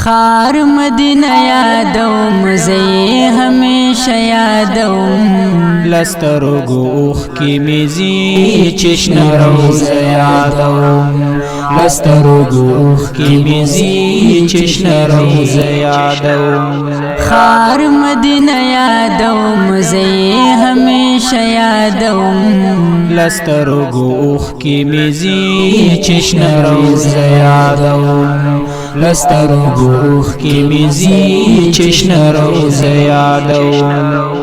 خار مدینه یادوم زی همیشه یادوم لسترگو اوخ کی میزی چشن روز یادوم لسترگو اوخ کی میزی چشن روز یادوم خار مدینه یادوم زی همیشه یادوم لسترگو اوخ کی میزی چشن روز یادوم لسترگو اوخ کی میزی چشن روز یادوم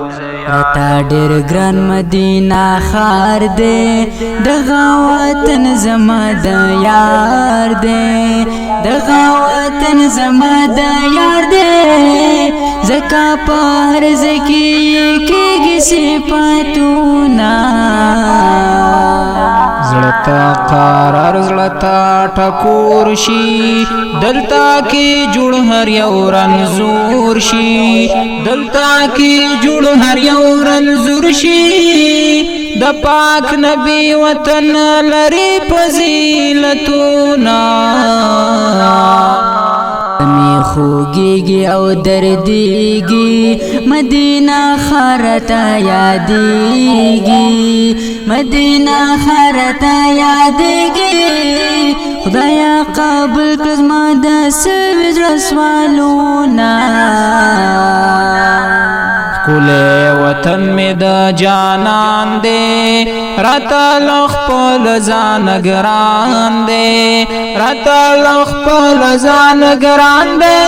رتا ډېر ګران مدینه ښار دی دغه وطن زما د یار دی دغه وطن زما د یار دی ځکه په هر ځای کې کېږي صفاتونه زړتا قرار زړتا ټکور شي دلتا کې جوړ هر یو رنزور شي دلتا کې جوړ هر یو رنزور شي د پاک نبی وطن لري فضیلتونه می خوږیږي او دردیږي مدینه خرته یادیږي مدینه خرته یادیږي خدایا قبول کړه زما د سوي زړه سوالونه کله وطن می د جانان دے راتا لخ پل ځان ګران دے راتا لخ پل ځان ګران دے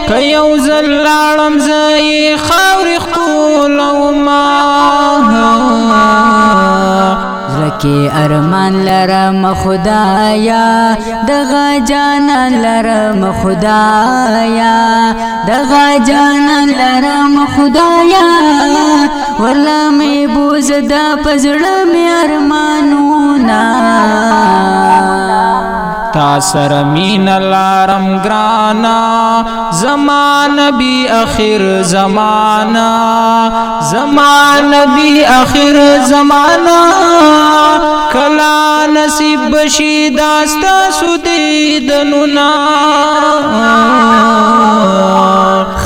کيو زلالم زي خاور خولو ما زکی ارمان لرم خدایا دغه جانان لرم خدایا دغه جانان لرم خدایا ولا می بوز دا پزړه می ارمانونه تا سر مین لارم گرانا زمان بی اخر زمانا زمان بی اخر زمانا کلا نصیب بشی داستا سدیدنونا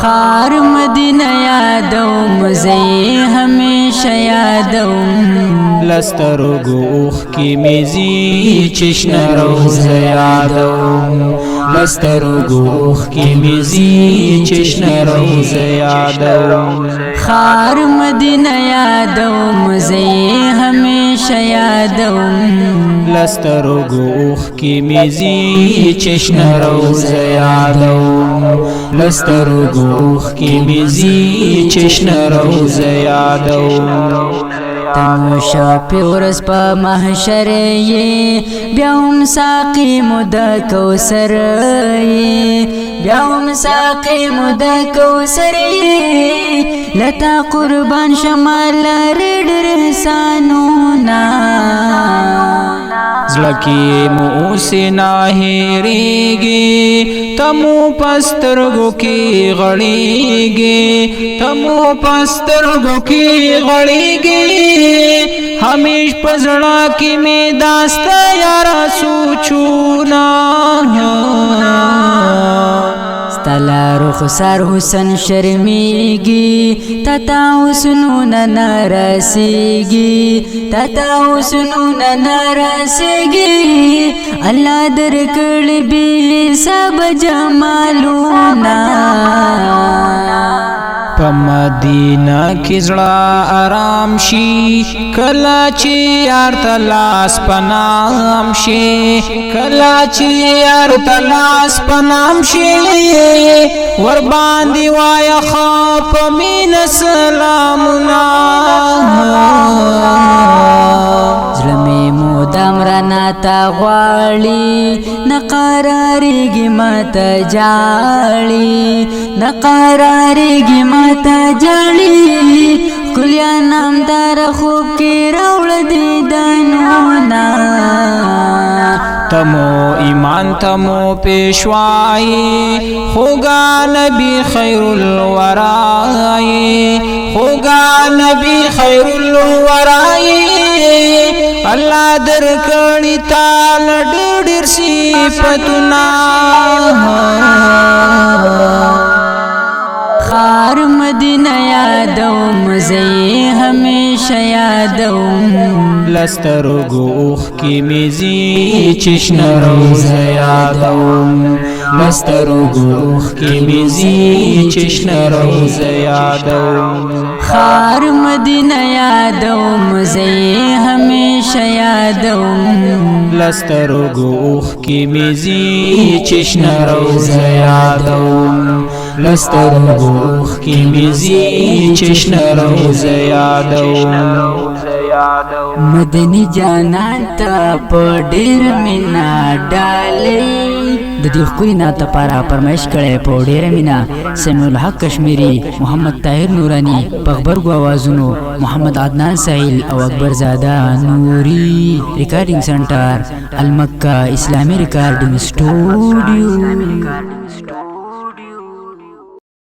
خار مدینه یادوم زی همیشه یادوم لسترگو اوخ کی میزی چشن روز یادوم لسترگو اوخ کی میزی چشن روز یادوم خار مدینه یادوم زی همیشه یادوم لسترگو اوخ کی میزی چشن روز یادوم لسترگو اوخ کی میزی چشن روز یادوم تماشا پیورس په محشر یې بیا هم ساقي مود کوثر یې بیا هم ساقي مود کوثر یې لتا قربان شمال ډېر احسانونه زلکی موسی ناهیریگی تمو پسترگو کی غړیگی تمو پسترگو کی غړیگی همیش پزړه کی می داستا یارا سوچونا ستلا رخسار حسن شرمیگی تتا حسنون نرسیگی تتا حسنون نرسیگی اللہ درکڑ بی سب جمالونا په مدینه کې زړه آرام شي کله چې یار تلاس پنام شي کله چې یار تلاس پنام شي ور باندې وای خاپ مين سلامنا زلمی مودام رانا تا غواړي نقراریږي ماته جاړي نقراریږي ماته جاړي کلیا نام دار خوب کې راوړ دي دانونا تمو ایمان تمو پیشوائی خوگا نبی خیر الورائی خوگا نبی خیر الورائی اللہ در کڑی تال ډېر صفاتنا یادوم لسترګو اوخ کی میزی چشن روزه یادوم لسترګو اوخ کی میزی چشن روزه یادوم خار مدینه یادوم زی همیشه یادوم لسترګو اوخ کی میزی چشن روزه یادوم لسترګو اوخ کی میزی چشن روزه یادوم مدنی جانان ته په ډېر مینا ډالۍ د دې ښکلي نعت لپاره فرمایش کړی په ډېره مینا سمیع الحق کشمیري، محمد طاهر نوراني، په غبرګو اوازونو محمد عدنان ساحل او اکبر زاده نوري. ریکارډینګ سنټر المکه اسلامي ریکارډینګ سټوډیو.